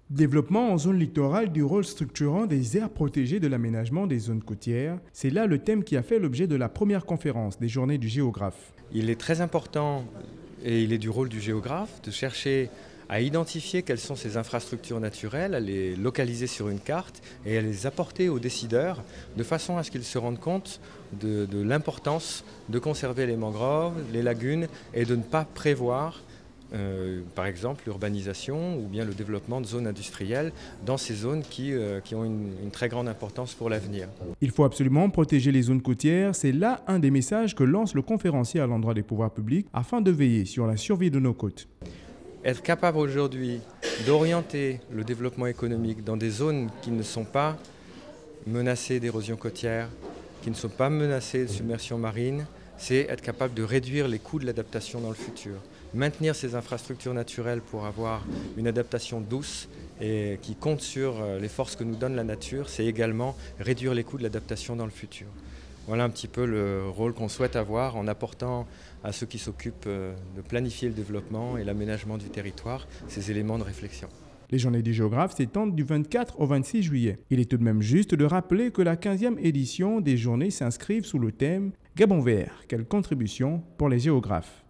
Développement en zone littorale du rôle structurant des aires protégées de l'aménagement des zones côtières, c'est là le thème qui a fait l'objet de la première conférence des Journées du géographe. Il est très important, et il est du rôle du géographe, de chercher à identifier quelles sont ces infrastructures naturelles, à les localiser sur une carte et à les apporter aux décideurs de façon à ce qu'ils se rendent compte de l'importance de conserver les mangroves, les lagunes et de ne pas prévoir par exemple l'urbanisation ou bien le développement de zones industrielles dans ces zones qui ont une très grande importance pour l'avenir. Il faut absolument protéger les zones côtières, c'est là un des messages que lance le conférencier à l'endroit des pouvoirs publics afin de veiller sur la survie de nos côtes. Être capable aujourd'hui d'orienter le développement économique dans des zones qui ne sont pas menacées d'érosion côtière, qui ne sont pas menacées de submersion marine, c'est être capable de réduire les coûts de l'adaptation dans le futur. Maintenir ces infrastructures naturelles pour avoir une adaptation douce et qui compte sur les forces que nous donne la nature, c'est également réduire les coûts de l'adaptation dans le futur. Voilà un petit peu le rôle qu'on souhaite avoir en apportant à ceux qui s'occupent de planifier le développement et l'aménagement du territoire ces éléments de réflexion. Les Journées du géographe s'étendent du 24 au 26 juillet. Il est tout de même juste de rappeler que la 15e édition des Journées s'inscrivent sous le thème « Gabon vert, quelle contribution pour les géographes ».